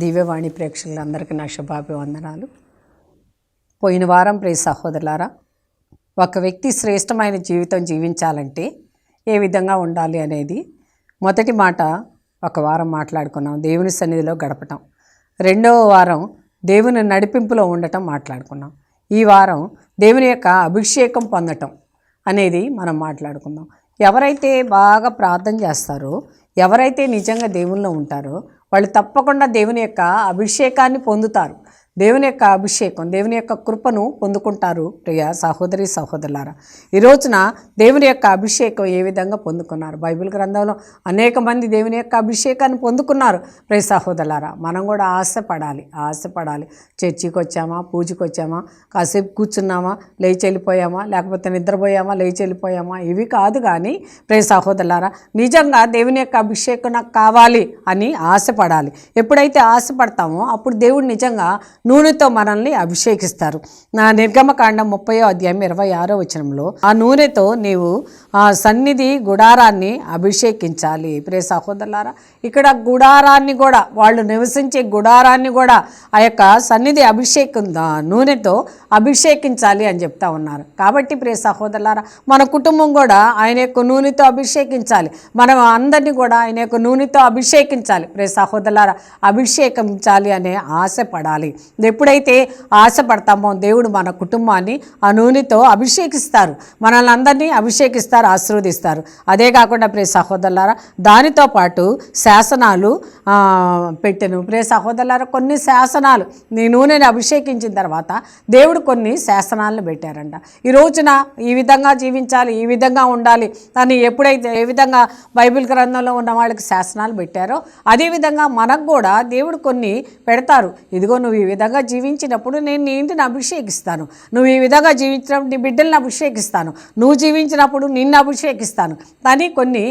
దివ్యవాణి ప్రేక్షకులందరికీ నా శుభాభివందనాలు. పోయిన వారం ప్రియ సహోదరులారా, ఒక వ్యక్తి శ్రేష్టమైన జీవితం జీవించాలంటే ఏ విధంగా ఉండాలి అనేది మొదటి మాట ఒక వారం మాట్లాడుకున్నాం. దేవుని సన్నిధిలో గడపటం. రెండవ వారం దేవుని నడిపింపులో ఉండటం మాట్లాడుకున్నాం. ఈ వారం దేవుని యొక్క అభిషేకం పొందటం అనేది మనం మాట్లాడుకుందాం. ఎవరైతే బాగా ప్రార్థన చేస్తారో, ఎవరైతే నిజంగా దేవునిలో ఉంటారో వాళ్ళు తప్పకుండా దేవుని యొక్క అభిషేకాన్ని పొందుతారు. దేవుని యొక్క అభిషేకం, దేవుని యొక్క కృపను పొందుకుంటారు. ప్రియ సహోదరి సహోదరులారా, ఈ రోజున దేవుని యొక్క అభిషేకం ఏ విధంగా పొందుకున్నారు? బైబిల్ గ్రంథంలో అనేక మంది దేవుని యొక్క అభిషేకాన్ని పొందుకున్నారు. ప్రియ సహోదరులారా, మనం కూడా ఆశపడాలి. చర్చికి వచ్చామా, పూజకి వచ్చామా, కాసేపు కూర్చున్నామా, లేచి వెళ్ళిపోయామా, లేకపోతే నిద్రపోయామా, లేచి వెళ్ళిపోయామా, ఇవి కాదు. కానీ ప్రియ సహోదరులారా, నిజంగా దేవుని యొక్క అభిషేకం నాకు కావాలి అని ఆశపడాలి. ఎప్పుడైతే ఆశపడతామో అప్పుడు దేవుడు నిజంగా నూనెతో మనల్ని అభిషేకిస్తారు. నా నిర్గమకాండం 30వ అధ్యాయం 26వ వచనంలో ఆ నూనెతో నీవు ఆ సన్నిధి గుడారాన్ని అభిషేకించాలి. ప్రియ సహోదరులారా, ఇక్కడ గుడారాన్ని కూడా, వాళ్ళు నివసించే గుడారాన్ని కూడా ఆ యొక్క సన్నిధి అభిషేకం నూనెతో అభిషేకించాలి అని చెప్తా ఉన్నారు. కాబట్టి ప్రియ సహోదరులారా, మన కుటుంబం కూడా ఆయన యొక్క నూనెతో అభిషేకించాలి. మనం అందరినీ కూడా ఆయన యొక్క నూనెతో అభిషేకించాలి. ప్రియ సహోదరులారా, అభిషేకించాలి అనే ఆశపడాలి. ఎప్పుడైతే ఆశపడతామో దేవుడు మన కుటుంబాన్ని ఆ నూనెతో అభిషేకిస్తారు, మనల్ని అందరినీ అభిషేకిస్తారు, ఆశీర్వదిస్తారు. అదే కాకుండా ప్రియ సహోదరులారా, దానితో పాటు శాసనాలు పెట్టెను. ప్రియ సహోదరులారా, కొన్ని శాసనాలు, నీ నూనెని అభిషేకించిన తర్వాత దేవుడు కొన్ని శాసనాలను పెట్టారంట. ఈ రోజున ఈ విధంగా జీవించాలి, ఈ విధంగా ఉండాలి అని ఎప్పుడైతే ఏ విధంగా బైబిల్ గ్రంథంలో ఉన్న వాళ్ళకి శాసనాలు పెట్టారో, అదేవిధంగా మనకు కూడా దేవుడు కొన్ని పెడతారు. ఇదిగో నువ్వు ఈ విధంగా జీవించినప్పుడు నేను నీ ఇంటిని అభిషేకిస్తాను, నువ్వు ఈ విధంగా జీవించినప్పుడు నీ బిడ్డలను అభిషేకిస్తాను, నువ్వు జీవించినప్పుడు నిన్ను అభిషేకిస్తాను అని కొన్ని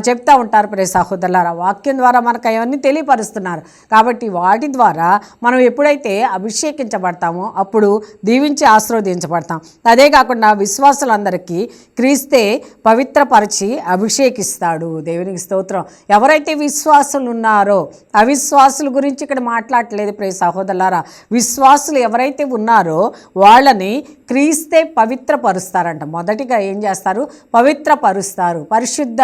చెప్తా ఉంటారు. ప్రియ సహోదరులారా, వాక్యం ద్వారా మనకు అవన్నీ తెలియపరుస్తున్నారు. కాబట్టి వాటి ద్వారా మనం ఎప్పుడైతే అభిషేకించబడతామో అప్పుడు దీవించి ఆశీర్వదించబడతాం. అదే కాకుండా విశ్వాసులందరికీ క్రీస్తే పవిత్రపరిచి అభిషేకిస్తాడు. దేవునికి స్తోత్రం. ఎవరైతే విశ్వాసులు ఉన్నారో, అవిశ్వాసుల గురించి ఇక్కడ మాట్లాడట్లేదు ప్రియ సహోదరులారా. విశ్వాసులు ఎవరైతే ఉన్నారో వాళ్ళని క్రీస్తే పవిత్రపరుస్తారంట. మొదటిగా ఏం చేస్తారు? పవిత్రపరుస్తారు, పరిశుద్ధ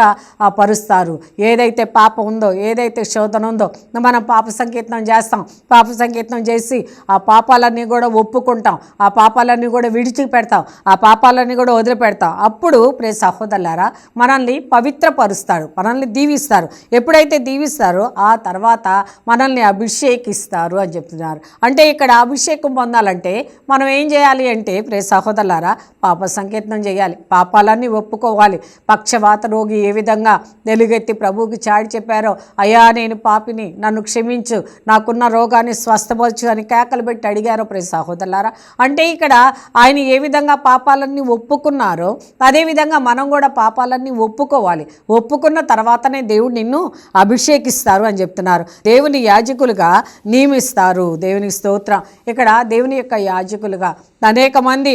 పరుస్తారు. ఏదైతే పాపం ఉందో, ఏదైతే శోధన ఉందో, మనం పాప సంకీర్తనం చేస్తాం. పాప సంకీర్తనం చేసి ఆ పాపాలన్నీ కూడా ఒప్పుకుంటాం, ఆ పాపాలన్నీ కూడా విడిచిపెడతాం, ఆ పాపాలన్నీ కూడా వదిలిపెడతాం. అప్పుడు ప్రియ సహోదరులారా, మనల్ని పవిత్రపరుస్తాడు, మనల్ని దీవిస్తారు. ఎప్పుడైతే దీవిస్తారో ఆ తర్వాత మనల్ని అభిషేకిస్తారు అని చెప్తున్నారు. అంటే ఇక్కడ అభిషేకం పొందాలంటే మనం ఏం చేయాలి అంటే ప్రియ సహోదరులారా, పాప సంకీర్తనం చేయాలి, పాపాలన్నీ ఒప్పుకోవాలి. పక్షవాత రోగి ఏ విధంగా వెలుగెత్తి ప్రభువుకి చాడి చెప్పారో, అయ్యా నేను పాపిని, నన్ను క్షమించు, నాకున్న రోగాన్ని స్వస్థపరచు అని కేకలు పెట్టి అడిగారో ప్రియ సహోదరులారా. అంటే ఇక్కడ ఆయన ఏ విధంగా పాపాలన్నీ ఒప్పుకున్నారో అదేవిధంగా మనం కూడా పాపాలన్నీ ఒప్పుకోవాలి. ఒప్పుకున్న తర్వాతనే దేవుడు నిన్ను అభిషేకిస్తారు అని చెప్తున్నారు. దేవుని యాజకులుగా నియమిస్తారు. దేవునికి స్తోత్రం. ఇక్కడ దేవుని యొక్క యాజకులుగా అనేక మంది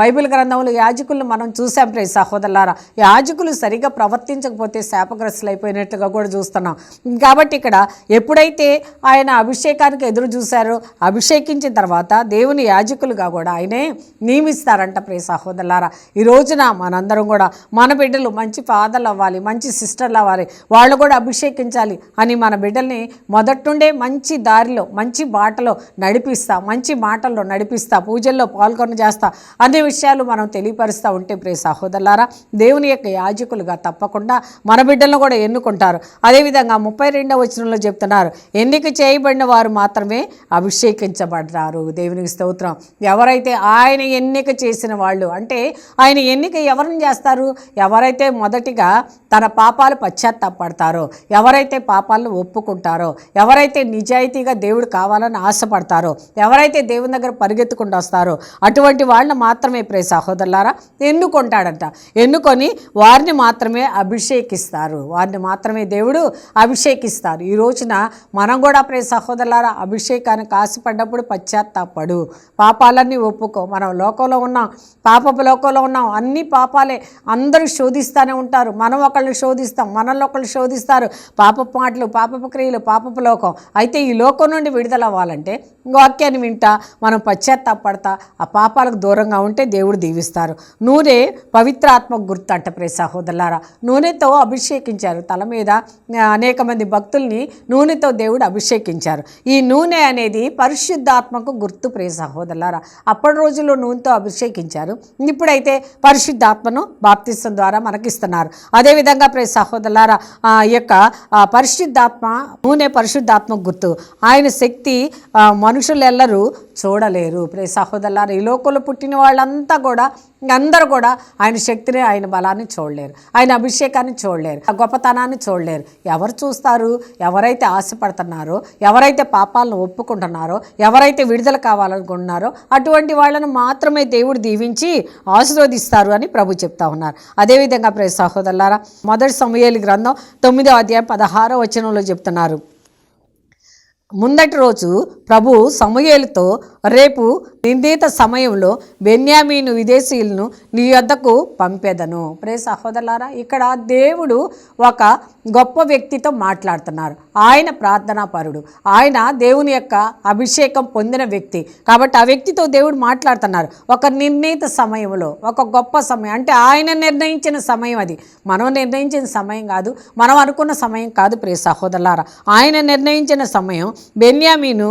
బైబిల్ గ్రంథంలో యాజకులను మనం చూసాం ప్రియ సహోదరులారా. యాజకులు సరిగ్గా ప్రవర్తించకపోతే శాపగ్రస్తులు అయిపోయినట్లుగా కూడా చూస్తున్నాం. కాబట్టి ఇక్కడ ఎప్పుడైతే ఆయన అభిషేకానికి ఎదురు చూశారో, అభిషేకించిన తర్వాత దేవుని యాజకులుగా కూడా ఆయనే నియమిస్తారంట ప్రియ సహోదరులారా. ఈ రోజున మనందరం కూడా మన బిడ్డలు మంచి ఫాదర్లు అవ్వాలి, మంచి సిస్టర్లు అవ్వాలి, వాళ్ళు కూడా అభిషేకించాలి అని మన బిడ్డల్ని మొదటి నుండే మంచి దారిలో, మంచి బాటలో నడిపిస్తా, మంచి మాటల్లో నడిపిస్తా, పూజల్లో పాల్గొన చేస్తా అనే విషయాలు మనం తెలియపరుస్తూ ఉంటే ప్రియ సహోదరులారా, దేవుని యొక్క యాజకులుగా తప్పకుండా మన బిడ్డలను కూడా ఎన్నుకుంటారు. అదేవిధంగా 32వ వచనంలో చెప్తున్నారు, ఎన్నిక చేయబడిన వారు మాత్రమే అభిషేకించబడ్డారు. దేవునికి స్తోత్రం. ఎవరైతే ఆయన ఎన్నిక చేసిన వాళ్ళు, అంటే ఆయన ఎన్నిక ఎవరిని చేస్తారు? ఎవరైతే మొదటిగా తన పాపాలు పశ్చాత్తాపడతారో, ఎవరైతే పాపాలను ఒప్పుకుంటారో, ఎవరైతే నిజాయితీగా దేవుడు కావాలని ఆశపడతారో పడతారో, ఎవరైతే దేవుని దగ్గర పరిగెత్తుకుంటూ వస్తారో అటువంటి వాళ్ళని మాత్రమే ప్రియ సహోదరులారా ఎన్నుకుంటాడంట. ఎన్నుకొని వారిని మాత్రమే అభిషేకిస్తారు, వారిని మాత్రమే దేవుడు అభిషేకిస్తారు. ఈ రోజున మనం కూడా ప్రియ సహోదరులారా అభిషేకానికి ఆశపడ్డప్పుడు పశ్చాత్తాపడు, పాపాలన్నీ ఒప్పుకో. మనం లోకంలో ఉన్నాం, పాపపు లోకంలో ఉన్నాం, అన్ని పాపాలే. అందరూ శోధిస్తూనే ఉంటారు, మనం ఒకళ్ళని శోధిస్తాం, మనల్ని ఒకళ్ళు శోధిస్తారు. పాపపు మాటలు, పాపపు క్రియలు, పాపపు లోకం. అయితే ఈ లోకం నుండి విడుదల అవ్వాలంటే వాక్యాన్ని వింటా మనం పశ్చాత్తాపడతా ఆ పాపాలకు దూరంగా ఉంటే దేవుడు దీవిస్తారు. నూనె పవిత్ర ఆత్మకు గుర్తు అంట ప్రియ సహోదరులారా. నూనెతో అభిషేకించారు, తల మీద అనేక మంది భక్తుల్ని నూనెతో దేవుడు అభిషేకించారు. ఈ నూనె అనేది పరిశుద్ధాత్మకు గుర్తు ప్రియ సహోదరులారా. అప్పటి రోజుల్లో నూనెతో అభిషేకించారు, ఇప్పుడైతే పరిశుద్ధాత్మను బాప్తిసం ద్వారా మనకిస్తున్నారు. అదేవిధంగా ప్రియ సహోదరులారా ఈ యొక్క పరిశుద్ధాత్మ నూనె పరిశుద్ధాత్మకు గుర్తు. ఆయన శక్తి మనుషులెల్లరూ చూడలేరు ప్రియ సహోదరులారా. ఈ లోకంలో పుట్టిన వాళ్ళంతా కూడా అందరూ కూడా ఆయన శక్తిని, ఆయన బలాన్ని చూడలేరు, ఆయన అభిషేకాన్ని చూడలేరు, ఆ గొప్పతనాన్ని చూడలేరు. ఎవరు చూస్తారు? ఎవరైతే ఆశపడుతున్నారో, ఎవరైతే పాపాలను ఒప్పుకుంటున్నారో, ఎవరైతే విడుదల కావాలనుకుంటున్నారో అటువంటి వాళ్ళను మాత్రమే దేవుడు దీవించి ఆశీర్వదిస్తారు అని ప్రభు చెప్తా ఉన్నారు. అదేవిధంగా ప్రియ సహోదరులారా మొదటి సమూయేలు గ్రంథం 9వ అధ్యాయం 16వ వచనంలో చెప్తున్నారు, ముందటి రోజు ప్రభు సమూయేలుతో రేపు నిర్ణీత సమయంలో బెన్యామీను విదేశీయులను నీ యొద్దకు పంపేదను. ప్రియ సహోదరులారా ఇక్కడ దేవుడు ఒక గొప్ప వ్యక్తితో మాట్లాడుతున్నారు. ఆయన ప్రార్థనాపరుడు, ఆయన దేవుని యొక్క అభిషేకం పొందిన వ్యక్తి కాబట్టి ఆ వ్యక్తితో దేవుడు మాట్లాడుతున్నారు. ఒక నిర్ణీత సమయంలో, ఒక గొప్ప సమయం అంటే ఆయన నిర్ణయించిన సమయం, అది మనం నిర్ణయించిన సమయం కాదు, మనం అనుకున్న సమయం కాదు ప్రియ సహోదరులారా. ఆయన నిర్ణయించిన సమయం బెన్యామీను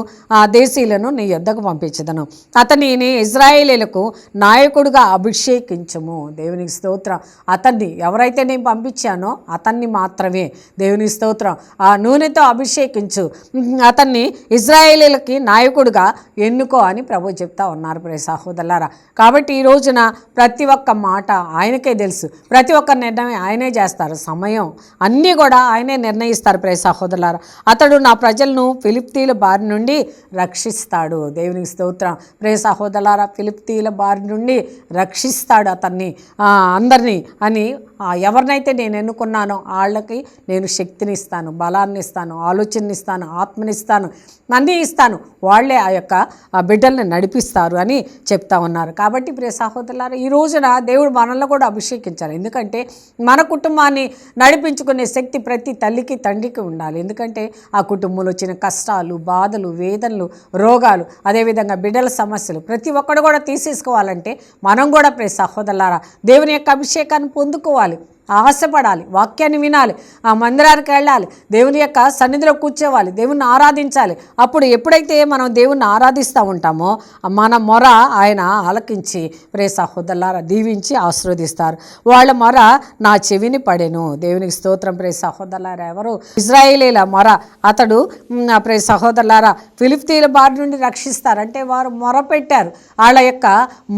దేశీయులను నీ యొద్దకు పంపించదను, అతనిని ఇశ్రాయేలీయులకు నాయకుడిగా అభిషేకించము. దేవునికి స్తోత్రం. అతన్ని ఎవరైతే నేను పంపించానో అతన్ని మాత్రమే, దేవునికి స్తోత్రం, ఆ నూనెతో అభిషేకించు, అతన్ని ఇశ్రాయేలీయులకి నాయకుడిగా ఎన్నుకో అని ప్రభు చెప్తా ఉన్నారు ప్రియ సహోదరులారా. కాబట్టి ఈ రోజున ప్రతి ఒక్క మాట ఆయనకే తెలుసు, ప్రతి ఒక్క నిర్ణయం ఆయనే చేస్తారు, సమయం అన్నీ కూడా ఆయనే నిర్ణయిస్తారు ప్రియ సహోదరులారా. అతడు నా ప్రజలను ఫిలిప్తీల బారి నుండి రక్షిస్తాడు. దేవునికి స్తోత్రం. ప్రియ సహోదరులారా ఫిలిప్తీల బారి నుండి రక్షిస్తాడు అతన్ని, అందరినీ అని. ఎవరినైతే నేను ఎన్నుకున్నానో వాళ్ళకి నేను శక్తిని ఇస్తాను, బలాన్ని ఇస్తాను, ఆలోచనని ఇస్తాను, ఆత్మనిస్తాను, అన్నీ ఇస్తాను, వాళ్ళే ఆ యొక్క బిడ్డల్ని నడిపిస్తారు అని చెప్తా ఉన్నారు. కాబట్టి ప్రియ సహోదరులారా ఈ రోజున దేవుడు మనల్ని కూడా అభిషేకించాలి. ఎందుకంటే మన కుటుంబాన్ని నడిపించుకునే శక్తి ప్రతి తల్లికి తండ్రికి ఉండాలి. ఎందుకంటే ఆ కుటుంబంలో వచ్చిన కష్టాలు, బాధలు, వేదనలు, రోగాలు, అదేవిధంగా బిడ్డల సమస్యలు ప్రతి ఒక్కడు కూడా తీసేసుకోవాలంటే మనం కూడా ప్రియ సహోదరులారా దేవుని యొక్క అభిషేకాన్ని పొందుకోవాలి, ఆశపడాలి, వాక్యాన్ని వినాలి, ఆ మందిరానికి వెళ్ళాలి, దేవుని యొక్క సన్నిధిలో కూర్చోవాలి, దేవుణ్ణి ఆరాధించాలి. అప్పుడు ఎప్పుడైతే మనం దేవుణ్ణి ఆరాధిస్తూ ఉంటామో మన మొర ఆయన ఆలకించి ప్రియ సహోదరులారా దీవించి ఆశీర్వదిస్తారు. వాళ్ళ మొర నా చెవిని పడెను. దేవునికి స్తోత్రం. ప్రియ సహోదరులారా ఎవరు? ఇశ్రాయేలీల మొర అతడు ప్రియ సహోదరులారా ఫిలిప్తీల బారి నుండి రక్షిస్తారంటే వారు మొర పెట్టారు, వాళ్ళ యొక్క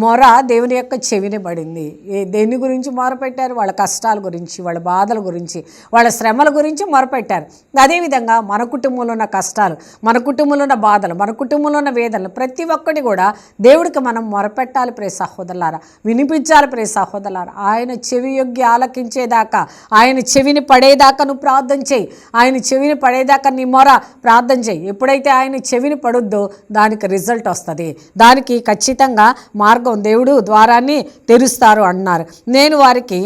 మొర దేవుని యొక్క చెవిని పడింది. దేని గురించి మొర పెట్టారు? వాళ్ళ కష్టాలు గురించి, వాళ్ళ బాధల గురించి, వాళ్ళ శ్రమల గురించి మొరపెట్టారు. అదేవిధంగా మన కుటుంబంలో ఉన్న కష్టాలు, మన కుటుంబంలో ఉన్న బాధలు, మన కుటుంబంలో ఉన్న వేదనలు ప్రతి ఒక్కటి కూడా దేవుడికి మనం మొరపెట్టాలి ప్రియ సహోదరులారా, వినిపించాలి ప్రియ సహోదరులారా. ఆయన చెవి యొగ్గి ఆలకించేదాకా, ఆయన చెవిని పడేదాకా నువ్వు ప్రార్థన చేయి, ఆయన చెవిని పడేదాకా నీ మొర ప్రార్థన చేయి. ఎప్పుడైతే ఆయన చెవిని పడుద్దో దానికి రిజల్ట్ వస్తుంది, దానికి ఖచ్చితంగా మార్గం దేవుడు ద్వారాన్ని తెరుస్తారు అన్నారు. నేను వారికి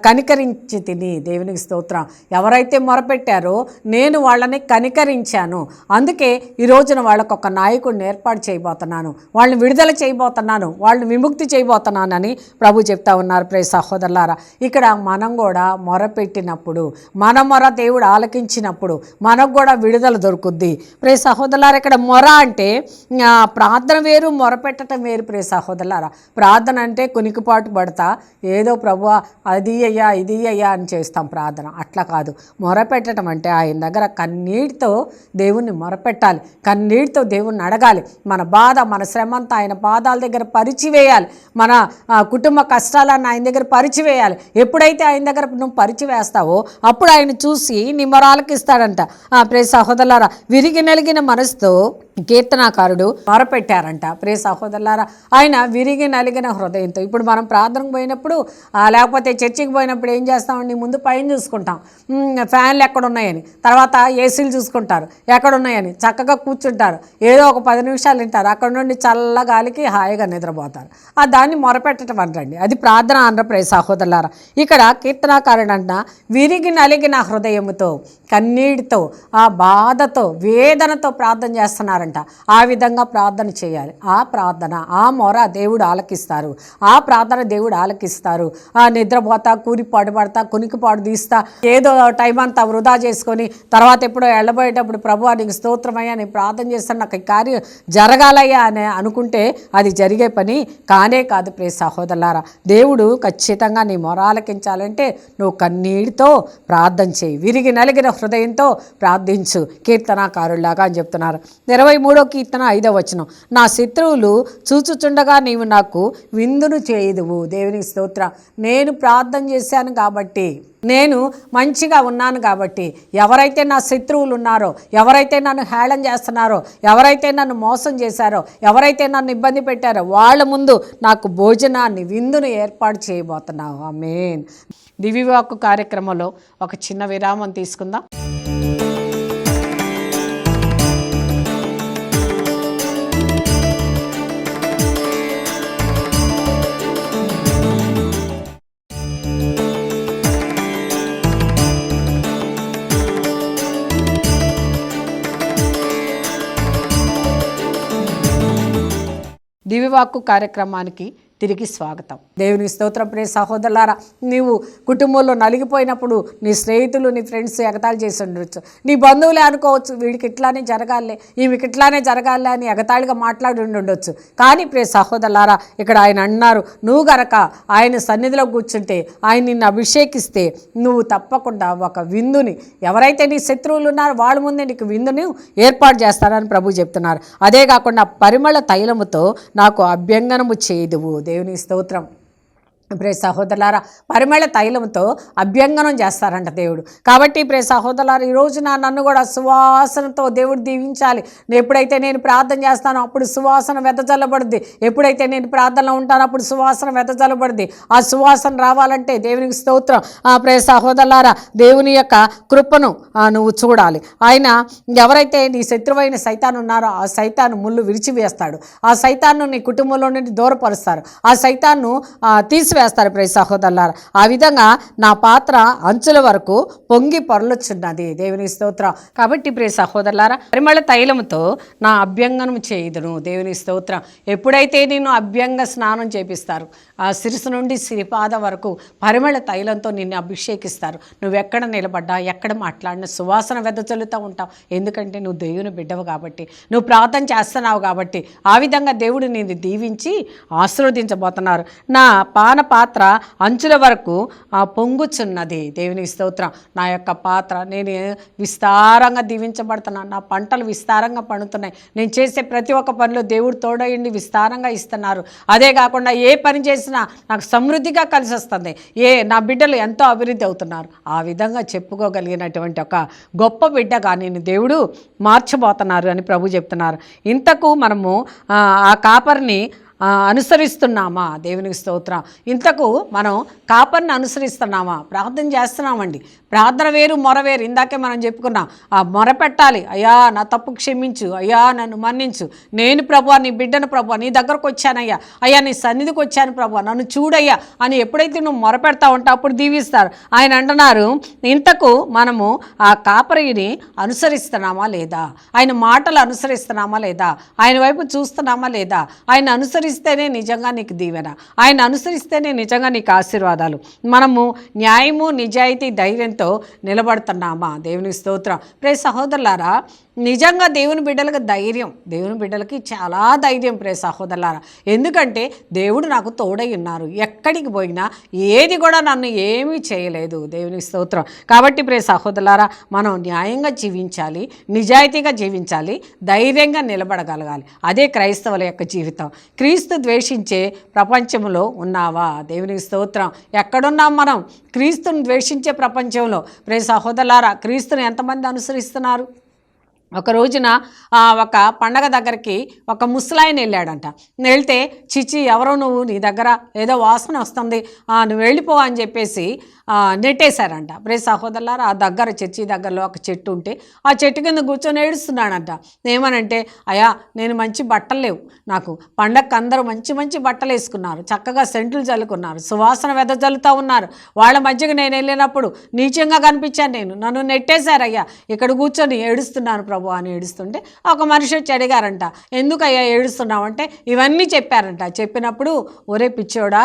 కనికరించి తిని. దేవునికి స్తోత్రం. ఎవరైతే మొరపెట్టారో నేను వాళ్ళని కనికరించాను, అందుకే ఈ రోజున వాళ్ళకు ఒక నాయకుడిని ఏర్పాటు చేయబోతున్నాను, వాళ్ళని విడుదల చేయబోతున్నాను, వాళ్ళని విముక్తి చేయబోతున్నానని ప్రభు చెప్తా ఉన్నారు ప్రియ సహోదరులారా. ఇక్కడ మనం కూడా మొరపెట్టినప్పుడు, మన మొర దేవుడు ఆలకించినప్పుడు మనకు కూడా విడుదల దొరుకుద్ది ప్రియ సహోదరులారా. ఇక్కడ మొర అంటే ప్రార్థన వేరు, మొరపెట్టడం వేరు ప్రియ సహోదరులారా. ప్రార్థన అంటే కునికిపాటు పడతా ఏదో ప్రభు అది అయ్యా ఇది అయ్యా అని చేస్తాం ప్రార్థన. అట్లా కాదు, మొరపెట్టడం అంటే ఆయన దగ్గర కన్నీటితో దేవుణ్ణి మొరపెట్టాలి, కన్నీటితో దేవుణ్ణి అడగాలి. మన బాధ మన శ్రమ అంతా ఆయన పాదాల దగ్గర పరిచివేయాలి, మన కుటుంబ కష్టాలను ఆయన దగ్గర పరిచివేయాలి. ఎప్పుడైతే ఆయన దగ్గర నువ్వు పరిచివేస్తావో అప్పుడు ఆయన చూసి నీ మొరాలకి ఇస్తాడంట. ప్రియ సహోదరులారా, విరిగి నలిగిన మనసుతో కీర్తనాకారుడు మొరపెట్టారంట. ప్రియ సహోదరులారా, ఆయన విరిగి నలిగిన హృదయంతో. ఇప్పుడు మనం ప్రార్థనకు పోయినప్పుడు లేకపోతే చర్చికి పోయినప్పుడు ఏం చేస్తామండి, ముందు పైన చూసుకుంటాం ఫ్యాన్లు ఎక్కడున్నాయని, తర్వాత ఏసీలు చూసుకుంటారు ఎక్కడున్నాయని, చక్కగా కూర్చుంటారు, ఏదో ఒక 10 నిమిషాలు వింటారు, అక్కడ నుండి చల్ల గాలికి హాయిగా నిద్రపోతారు. దాన్ని మొరపెట్టడం అనరండి, అది ప్రార్థన అనరు. ప్రియ సహోదరులారా, ఇక్కడ కీర్తనాకారుడు అంట విరిగి నలిగిన హృదయముతో కన్నీటితో బాధతో వేదనతో ప్రార్థన చేస్తున్నారు. ఆ విధంగా ప్రార్థన చేయాలి. ఆ ప్రార్థన ఆ మొర దేవుడు ఆలకిస్తారు, ఆ ప్రార్థన దేవుడు ఆలకిస్తారు. నిద్రపోతా కూరి పడతా కునికిపాడు తీస్తా ఏదో టైం అంతా వృధా చేసుకొని తర్వాత ఎప్పుడో వెళ్ళబోయేటప్పుడు ప్రభువా నీకు స్తోత్రమయ్యా నేను ప్రార్థన చేస్తాను నాకు ఈ కార్యం జరగాలయ్యా అని అనుకుంటే అది జరిగే పని కానే కాదు. ప్రియ సహోదరులారా, దేవుడు ఖచ్చితంగా నీ మొర ఆలకించాలంటే నువ్వు కన్నీటితో ప్రార్థన చేయి, విరిగి నలిగిన హృదయంతో ప్రార్థించు కీర్తనాకారులాగా అని చెప్తున్నారు. 23వ కీర్తన 5వ వచనం, నా శత్రువులు చూచుచుండగా నీవు నాకు విందును చేయుదువు. దేవునికి స్తోత్రం. నేను ప్రార్థన చేశాను కాబట్టి, నేను మంచిగా ఉన్నాను కాబట్టి, ఎవరైతే నా శత్రువులు ఉన్నారో, ఎవరైతే నన్ను హేళన చేస్తున్నారో, ఎవరైతే నన్ను మోసం చేశారో, ఎవరైతే నన్ను ఇబ్బంది పెట్టారో వాళ్ళ ముందు నాకు భోజనాన్ని విందును ఏర్పాటు చేయబోతున్నావు. ఆమేన్. దివ్యవాక్కు కార్యక్రమంలో ఒక చిన్న విరామం తీసుకుందాం. దివ్యవాక్కు కార్యక్రమానికి తిరిగి స్వాగతం. దేవునికి స్తోత్రం. ప్రియ సహోదరులారా, నీవు కుటుంబంలో నలిగిపోయినప్పుడు నీ స్నేహితులు నీ ఫ్రెండ్స్ ఎగతాళి చేసి ఉండొచ్చు, నీ బంధువులే అనుకోవచ్చు వీడికి ఇట్లానే జరగాలే ఈమెకి ఇట్లానే జరగాలే అని ఎగతాళిగా మాట్లాడి ఉండొచ్చు. కానీ ప్రియ సహోదరులారా, ఇక్కడ ఆయన అన్నారు, నువ్వు గనక ఆయన సన్నిధిలో కూర్చుంటే, ఆయన నిన్ను అభిషేకిస్తే నువ్వు తప్పకుండా ఒక విందుని, ఎవరైతే నీ శత్రువులు ఉన్నారో వాళ్ళ ముందే నీకు విందుని ఏర్పాటు చేస్తారని ప్రభు చెప్తున్నారు. అదే కాకుండా పరిమళ తైలముతో నాకు అభ్యంగనము చేయుదువు. దేవుని స్తోత్రం. ప్రియ సహోదరులారా, పరిమళ తైలంతో అభ్యంగనం చేస్తారంట దేవుడు. కాబట్టి ప్రియ సహోదరులారా, ఈరోజు నన్ను కూడా సువాసనతో దేవుడు దీవించాలి. ఎప్పుడైతే నేను ప్రార్థన చేస్తానో అప్పుడు సువాసన వెదజల్లబడుద్ది, ఎప్పుడైతే నేను ప్రార్థనలో ఉంటానో అప్పుడు సువాసన వెదజల్లబడుద్ది. ఆ సువాసన రావాలంటే దేవునికి స్తోత్రం. ప్రియ సహోదరులారా, దేవుని యొక్క కృపను నువ్వు చూడాలి. ఆయన ఎవరైతే నీ శత్రువైన సైతాను ఉన్నారో ఆ సైతాను ముళ్ళు విరిచివేస్తాడు, ఆ సైతాను నీ కుటుంబంలో నుండి దూరపరుస్తారు, ఆ సైతాను తీసివేస్తారు. ప్రియ సహోదరులారా, ఆ విధంగా నా పాత్ర అంచుల వరకు పొంగి పొరలుచున్నది. దేవుని స్తోత్రం. కాబట్టి ప్రియ సహోదరులారా, పరిమళ తైలముతో నా అభ్యంగనం చేయుదును. దేవుని స్తోత్రం. ఎప్పుడైతే నేను అభ్యంగ స్నానం చేపిస్తారు, ఆ శిరస్సు నుండి సిరిపాద వరకు పరిమళ తైలంతో నిన్ను అభిషేకిస్తారు. నువ్వెక్కడ నిలబడ్డా ఎక్కడ మాట్లాడినా సువాసన వెదజల్లుతూ ఉంటావు. ఎందుకంటే నువ్వు దేవుని బిడ్డవు కాబట్టి, నువ్వు ప్రార్థన చేస్తున్నావు కాబట్టి. ఆ విధంగా దేవుడు నిన్ను దీవించి ఆశీర్వదించబోతున్నారు. నా పాత్ర అంచుల వరకు పొంగుచున్నది. దేవునికి స్తోత్రం. నా యొక్క పాత్ర నేను విస్తారంగా దీవించబడుతున్నాను, నా పంటలు విస్తారంగా పండుతున్నాయి, నేను చేసే ప్రతి ఒక్క పనిలో దేవుడు తోడయండి విస్తారంగా ఇస్తున్నారు. అదే కాకుండా ఏ పని చేసినా నాకు సమృద్ధిగా కలిసి వస్తుంది, నా బిడ్డలు ఎంతో అభివృద్ధి అవుతున్నారు. ఆ విధంగా చెప్పుకోగలిగినటువంటి ఒక గొప్ప బిడ్డగా నేను దేవుడు మార్చబోతున్నారు అని ప్రభు చెప్తున్నారు. ఇంతకు మనము ఆ కాపరిని అనుసరిస్తున్నామా? దేవునికి స్తోత్రం. ఇంతకు మనం కాపర్ని అనుసరిస్తున్నామా? ప్రార్థన చేస్తున్నామండి. ప్రార్థన వేరు మొర వేరు. ఇందాకే మనం చెప్పుకున్నాం, ఆ మొర పెట్టాలి. అయ్యా నా తప్పు క్షమించు, అయ్యా నన్ను మన్నించు, నేను ప్రభువా నీ బిడ్డను ప్రభువా నీ దగ్గరకు వచ్చానయ్యా, అయ్యా నీ సన్నిధికి వచ్చాను ప్రభువా నన్ను చూడయ్యా అని ఎప్పుడైతే నువ్వు మొర పెడతా ఉంటే అప్పుడు దీవిస్తారు. ఆయన అంటున్నారు, ఇంతకు మనము ఆ కాపరిని అనుసరిస్తున్నామా లేదా, ఆయన మాటలు అనుసరిస్తున్నామా లేదా, ఆయన వైపు చూస్తున్నామా లేదా, ఆయన అనుసరిస్తేనే నిజంగా నీకు దీవెన, ఆయన అనుసరిస్తేనే నిజంగా నీకు ఆశీర్వాదాలు. మనము న్యాయము నిజాయితీ ధైర్యంతో నిలబడుతున్నామా? దేవుని స్తోత్రం. ప్రియ సహోదరులారా, నిజంగా దేవుని బిడ్డలకు ధైర్యం, దేవుని బిడ్డలకి చాలా ధైర్యం ప్రియ సహోదరులారా. ఎందుకంటే దేవుడు నాకు తోడై ఉన్నారు. ఎక్కడికి పోయినా ఏది కూడా నన్ను ఏమీ చేయలేదు. దేవునికి స్తోత్రం. కాబట్టి ప్రియ సహోదరులారా, మనం న్యాయంగా జీవించాలి, నిజాయితీగా జీవించాలి, ధైర్యంగా నిలబడగలగాలి. అదే క్రైస్తవుల యొక్క జీవితం. క్రీస్తు ద్వేషించే ప్రపంచంలో ఉన్నావా? దేవునికి స్తోత్రం. ఎక్కడున్నాం మనం? క్రీస్తుని ద్వేషించే ప్రపంచంలో. ప్రియ సహోదరులారా, క్రీస్తుని ఎంతమంది అనుసరిస్తున్నారు? ఒక రోజున ఒక పండగ దగ్గరికి ఒక ముసలాయన వెళ్ళాడంట. వెళ్తే చిచి ఎవరో నువ్వు, నీ దగ్గర ఏదో వాసన వస్తుంది, నువ్వు వెళ్ళిపో అని చెప్పేసి నెట్టేశారంట. ప్రియ సహోదరులారా, ఆ దగ్గర చర్చి దగ్గరలో ఒక చెట్టు ఉంటే ఆ చెట్టు కింద కూర్చొని ఏడుస్తున్నాడంట. ఏమనంటే, అయ్యా నేను మంచి బట్టలు లేవు, నాకు పండగకు అందరూ మంచి మంచి బట్టలు వేసుకున్నారు, చక్కగా సెంట్లు చల్లుకున్నారు, సువాసన వెదజల్లుతూ ఉన్నారు, వాళ్ళ మధ్యకి నేను వెళ్ళినప్పుడు నీచంగా కనిపించాను, నన్ను నెట్టేశారయ్యా, ఇక్కడ కూర్చొని ఏడుస్తున్నాను ప్రభు అని ఏడుస్తుంటే ఒక మనిషి వచ్చి అడిగారంట, ఎందుకయ్యా ఏడుస్తున్నావు అంటే ఇవన్నీ చెప్పారంట. చెప్పినప్పుడు, ఒరే పిచ్చోడా,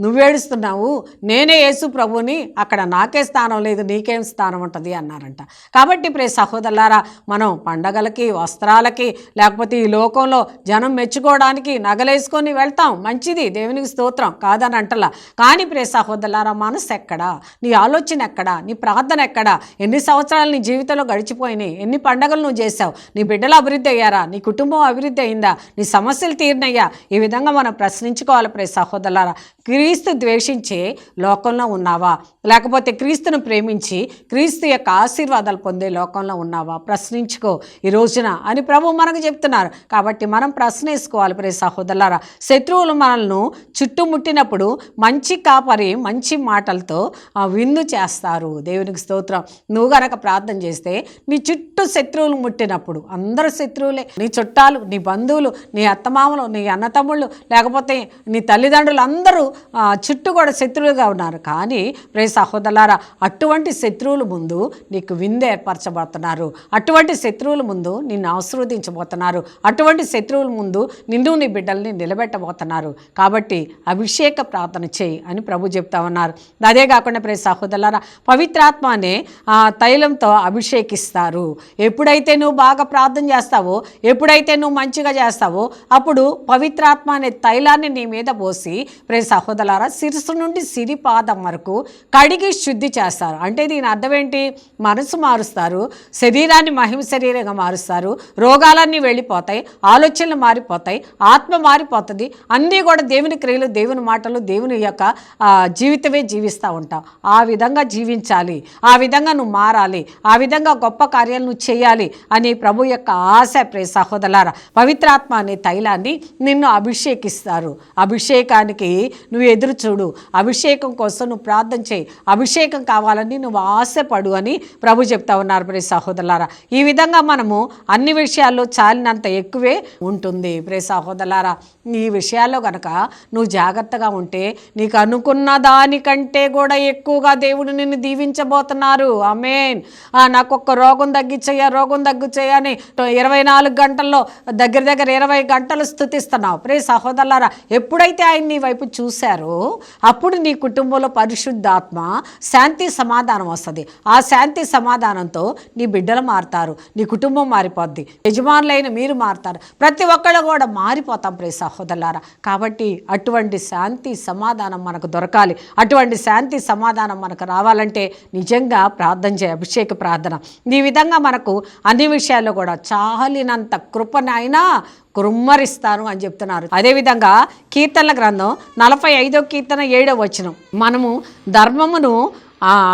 నువ్వు ఏడుస్తున్నావు, నేనే యేసు ప్రభుని, అక్కడ నాకే స్థానం లేదు, నీకేం స్థానం ఉంటుంది అన్నారంట. కాబట్టి ప్రియ సహోదరులారా, మనం పండగలకి, వస్త్రాలకి, లేకపోతే ఈ లోకంలో జనం మెచ్చుకోవడానికి నగలేసుకొని వెళ్తాం, మంచిది, దేవునికి స్తోత్రం, కాదని అంటలా. కానీ ప్రియ సహోదరులారా, మనసు ఎక్కడా, నీ ఆలోచన ఎక్కడా, నీ ప్రార్థన ఎక్కడా? ఎన్ని సంవత్సరాలు నీ జీవితంలో గడిచిపోయినాయి? ఎన్ని పండగలు నువ్వు చేశావు? నీ బిడ్డలు అభివృద్ధి అయ్యారా? నీ కుటుంబం అభివృద్ధి అయిందా? నీ సమస్యలు తీరినయ్యా? ఈ విధంగా మనం ప్రశ్నించుకోవాలి ప్రియ సహోదరులారా. క్రీస్తు ద్వేషించే లోకంలో ఉన్నావా? లేకపోతే క్రీస్తును ప్రేమించి క్రీస్తు యొక్క ఆశీర్వాదాలు పొందే లోకంలో ఉన్నావా? ప్రశ్నించుకో ఈ రోజున అని ప్రభు మనకు చెప్తున్నారు. కాబట్టి మనం ప్రశ్న వేసుకోవాలి ప్రియ సహోదరులారా. శత్రువులు మనల్ని చుట్టుముట్టినప్పుడు మంచి కాపరి మంచి మాటలతో విందు చేస్తారు. దేవునికి స్తోత్రం. నువ్వు గనక ప్రార్థన చేస్తే నీ చుట్టూ శత్రువులు ముట్టినప్పుడు, అందరూ శత్రువులే, నీ చుట్టాలు, నీ బంధువులు, నీ అత్తమామలు, నీ అన్నతమ్ముళ్ళు, లేకపోతే నీ తల్లిదండ్రులు అందరూ చుట్టూ కూడా శత్రువులుగా ఉన్నారు. కానీ ప్రియ సహోదరులారా, అటువంటి శత్రువుల ముందు నీకు విందు ఏర్పరచబోతున్నారు. అటువంటి శత్రువుల ముందు నిన్ను ఆశీర్వదించబోతున్నారు. అటువంటి శత్రువుల ముందు నిన్ను, నీ బిడ్డల్ని నిలబెట్టబోతున్నారు. కాబట్టి అభిషేక ప్రార్థన చేయి అని ప్రభు చెప్తా ఉన్నారు. అదే కాకుండా ప్రియ సహోదరులారా, పవిత్రాత్మ అనే తైలంతో అభిషేకిస్తారు. ఎప్పుడైతే నువ్వు బాగా ప్రార్థన చేస్తావో, ఎప్పుడైతే నువ్వు మంచిగా చేస్తావో, అప్పుడు పవిత్రాత్మ అనే తైలాన్ని నీ మీద పోసి ప్రియ సహోదరులారా, శిరస్సు నుండి సిరి పాదం వరకు కడిగి శుద్ధి చేస్తారు. అంటే దీని అర్థం ఏంటి? మనసు మారుస్తారు, శరీరాన్ని మహిమ శరీరంగా మారుస్తారు, రోగాలన్నీ వెళ్ళిపోతాయి, ఆలోచనలు మారిపోతాయి, ఆత్మ మారిపోతుంది, అన్నీ కూడా దేవుని క్రియలు, దేవుని మాటలు, దేవుని యొక్క జీవితమే జీవిస్తూ ఉంటావు. ఆ విధంగా జీవించాలి, ఆ విధంగా నువ్వు మారాలి, ఆ విధంగా గొప్ప కార్యాలు నువ్వు చేయాలి అని ప్రభు యొక్క ఆశ. ప్రియ సహోదరులారా, పవిత్రాత్మ అనే తైలాన్ని నిన్ను అభిషేకిస్తారు. అభిషేకానికి నువ్వు ఎదురు చూడు, అభిషేకం కోసం నువ్వు ప్రార్థన చేయి, అభిషేకం కావాలని నువ్వు ఆశపడు అని ప్రభు చెప్తా ఉన్నారు. ప్రియ సహోదరులారా, ఈ విధంగా మనము అన్ని విషయాల్లో చాలినంత ఎక్కువే ఉంటుంది. ప్రియ సహోదరులారా, ఈ విషయాల్లో కనుక నువ్వు జాగ్రత్తగా ఉంటే నీకు అనుకున్న దానికంటే కూడా ఎక్కువగా దేవుడు నిన్ను దీవించబోతున్నారు. ఆమేన్. నాకు ఒక్క రోగం తగ్గించయ్యా, రోగం తగ్గించయ్యా అని 24 గంటల్లో దగ్గర 20 గంటలు స్తుతిస్తున్నావు. ప్రియ సహోదరులారా, ఎప్పుడైతే ఆయన నీ వైపు చూశారో అప్పుడు నీ కుటుంబంలో పరిశుద్ధాత్మ శాంతి సమాధానం వస్తుంది. ఆ శాంతి సమాధానంతో నీ బిడ్డలు మారుతారు, నీ కుటుంబం మారిపోద్ది, యజమానులైన మీరు మారుతారు, ప్రతి ఒక్కళ్ళు కూడా మారిపోతాం ప్రియ సహోదరులారా. కాబట్టి అటువంటి శాంతి సమాధానం మనకు దొరకాలి. అటువంటి శాంతి సమాధానం మనకు రావాలంటే నిజంగా ప్రార్థన చేయ, అభిషేక ప్రార్థన. ఈ విధంగా మనకు అన్ని విషయాల్లో కూడా చాలినంత కృపనైనా కుమ్మరిస్తాను అని చెప్తున్నారు. అదేవిధంగా కీర్తనల గ్రంథం 45వ కీర్తన 7వ వచనం, మనము ధర్మమును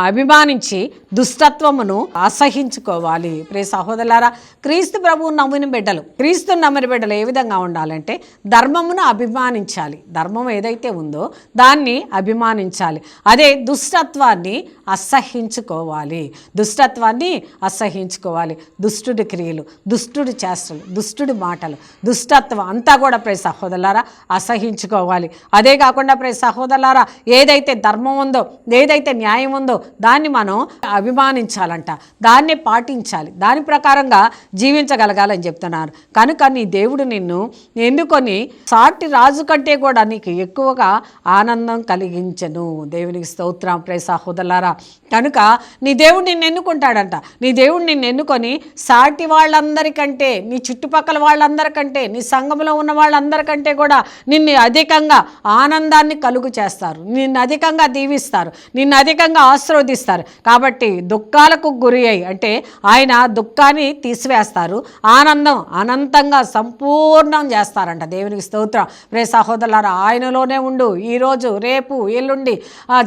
అభిమానించి దుష్టత్వమును అసహించుకోవాలి. ప్రియ సహోదరులారా, క్రీస్తు ప్రభువు నమ్మిన బిడ్డలు, క్రీస్తు నమ్మిన బిడ్డలు ఏ విధంగా ఉండాలంటే ధర్మమును అభిమానించాలి. ధర్మం ఏదైతే ఉందో దాన్ని అభిమానించాలి. అదే దుష్టత్వాన్ని అసహించుకోవాలి. దుష్టత్వాన్ని అసహించుకోవాలి. దుష్టుడి క్రియలు, దుష్టుడి చేష్టలు, దుష్టుడి మాటలు, దుష్టత్వం అంతా కూడా ప్రియ సహోదరులారా అసహించుకోవాలి. అదే కాకుండా ప్రియ సహోదరులారా, ఏదైతే ధర్మం ఉందో, ఏదైతే న్యాయం ఏముందో దాన్ని మనం అభిమానించాలంట, దాన్నే పాటించాలి, దాని ప్రకారంగా జీవించగలగాలని చెప్తున్నారు. కనుక నీ దేవుడు నిన్ను ఎన్నుకొని సాటి రాజు కంటే కూడా నీకు ఎక్కువగా ఆనందం కలిగించను. దేవునికి స్తోత్రం ప్రియ సహోదరులారా. కనుక నీ దేవుడు నిన్ను ఎన్నుకుంటాడంట. నీ దేవుడు నిన్ను ఎన్నుకొని సాటి వాళ్ళందరికంటే, నీ చుట్టుపక్కల వాళ్ళందరికంటే, నీ సంఘంలో ఉన్న వాళ్ళందరికంటే కూడా నిన్ను అధికంగా ఆనందాన్ని కలుగు చేస్తారు, నిన్ను అధికంగా దీవిస్తారు, నిన్ను అధికంగా ఆశీర్వదిస్తారు. కాబట్టి దుఃఖాలకు గురి అయి అంటే ఆయన దుఃఖాన్ని తీసివేస్తారు, ఆనందం అనంతంగా సంపూర్ణం చేస్తారంట. దేవునికి స్తోత్రం ప్రియ సహోదరులారా. ఆయనలోనే ఉండు. ఈరోజు, రేపు, ఎల్లుండి,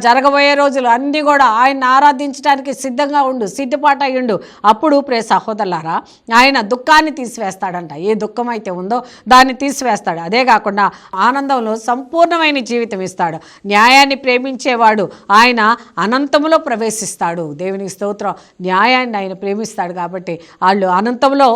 జరగబోయే రోజులు అన్నీ కూడా ఆయన్ని ఆరాధించడానికి సిద్ధంగా ఉండు, సిద్ధపాటు అయ్యుండు. అప్పుడు ప్రియ సహోదరులారా ఆయన దుఃఖాన్ని తీసివేస్తాడంట. ఏ దుఃఖం అయితే ఉందో దాన్ని తీసివేస్తాడు. అదే కాకుండా ఆనందంలో సంపూర్ణమైన జీవితం ఇస్తాడు. న్యాయాన్ని ప్రేమించేవాడు ఆయన అనంతంలో ప్రవేశిస్తాడు. దేవునికి స్తోత్రం. న్యాయాన్ని ఆయన ప్రేమిస్తాడు కాబట్టి వాళ్ళు అనంతంలో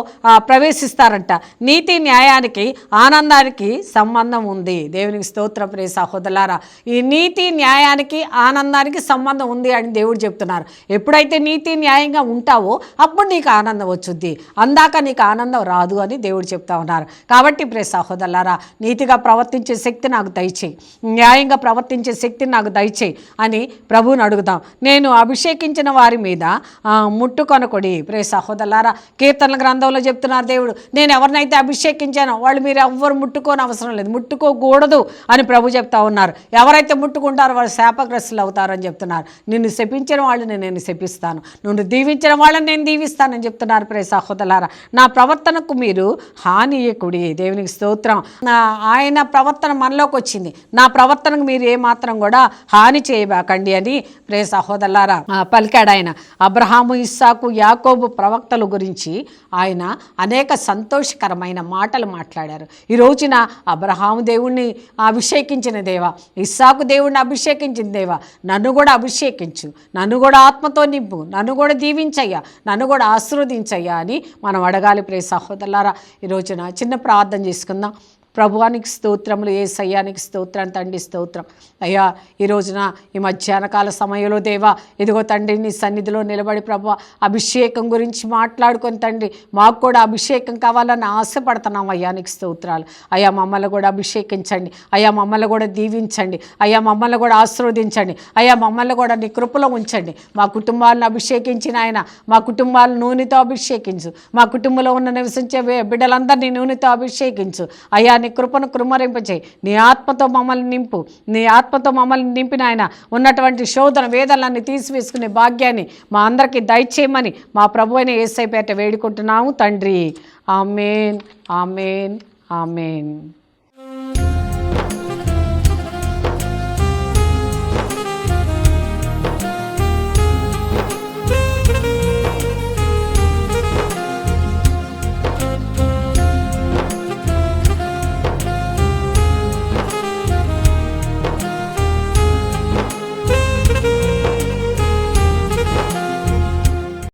ప్రవేశిస్తారంట. నీతి న్యాయానికి ఆనందానికి సంబంధం ఉంది. దేవునికి స్తోత్రం ప్రియ సహోదరులారా. ఈ నీతి న్యాయానికి ఆనందానికి సంబంధం ఉంది అని దేవుడు చెప్తున్నారు. ఎప్పుడైతే నీతి న్యాయంగా ఉంటావో అప్పుడు నీకు ఆనందం వచ్చుద్ది, అందాక నీకు ఆనందం రాదు అని దేవుడు చెప్తా ఉన్నారు. కాబట్టి ప్రియ సహోదరులారా, నీతిగా ప్రవర్తించే శక్తి నాకు దయచేయి, న్యాయంగా ప్రవర్తించే శక్తి నాకు దయచేయి అని ప్రభువుని అడుగుదాం. నేను అభిషేకించిన వారి మీద ముట్టుకొనకొడి. ప్రియ సహోదరులారా, కీర్తనల గ్రంథంలో చెప్తున్నారు దేవుడు, నేను ఎవరినైతే అభిషేకించానో వాళ్ళు మీరు ఎవ్వరు ముట్టుకోని అవసరం లేదు, ముట్టుకోకూడదు అని ప్రభు చెప్తా ఉన్నారు. ఎవరైతే ముట్టుకుంటారో వాళ్ళు శాపగ్రస్తులు అవుతారని చెప్తున్నారు. నిన్ను శపించిన వాళ్ళని నేను శపిస్తాను, నువ్వు దీవించిన వాళ్ళని నేను దీవిస్తానని చెప్తున్నారు. ప్రియ సహోదరులారా, నా ప్రవర్తనకు మీరు హానియకుడి. దేవునికి స్తోత్రం. ఆయన ప్రవర్తన మనలోకి వచ్చింది, నా ప్రవర్తనకు మీరు ఏమాత్రం కూడా హాని చేయబాకండి అని ప్రియ సహోదరులారా పలికాడు ఆయన. అబ్రహాము, ఇస్సాకు, యాకోబు ప్రవక్తల గురించి ఆయన అనేక సంతోషకరమైన మాటలు మాట్లాడారు. ఈ రోజున అబ్రహాము దేవుణ్ణి అభిషేకించిన దేవా, ఇస్సాకు దేవుణ్ణి అభిషేకించిన దేవా, నన్ను కూడా అభిషేకించు, నన్ను కూడా ఆత్మతో నింపు, నన్ను కూడా దీవించయ్యా, నన్ను కూడా ఆశీర్వదించయ్యా అని మనం అడగాలి. ప్రియ సహోదరులారా, ఈ రోజున చిన్న ప్రార్థన చేసుకుందాం. ప్రభువానికి స్తోత్రములు, యేసయ్యానికి స్తోత్రం, తండ్రి స్తోత్రం. అయ్యా, ఈ రోజున ఈ మధ్యాహ్నకాల సమయంలో దేవా, ఇదిగో తండ్రి నీ సన్నిధిలో నిలబడి ప్రభు అభిషేకం గురించి మాట్లాడుకొని తండ్రి మాకు కూడా అభిషేకం కావాలని ఆశపడుతున్నాం. అయ్యా నీకు స్తోత్రాలు. అయ్యా మమ్మల్ని కూడా అభిషేకించండి, అయ్యా మమ్మల్ని కూడా దీవించండి, అయ్యా మమ్మల్ని కూడా ఆశీర్వదించండి, అయ్యా మమ్మల్ని కూడా నీ కృపలో ఉంచండి. మా కుటుంబాలను అభిషేకించిన ఆయన, మా కుటుంబాలను నూనెతో అభిషేకించు, మా కుటుంబంలో ఉన్న నివసించే బిడ్డలందరినీ నూనెతో అభిషేకించు. అయ్యా నీ కృపను కృమ్మరింపచేయి, నీ ఆత్మతో మమ్మల్ని నింపు, నీ ఆత్మతో మమ్మల్ని నింపిన ఆయన ఉన్నటువంటి శోధన వేదనలన్నీ తీసివేసుకునే భాగ్యాన్ని మా అందరికీ దయచేయమని మా ప్రభువైన యేసయ్య పేరిట వేడుకుంటున్నాము తండ్రి. ఆమేన్, ఆమేన్, ఆమేన్.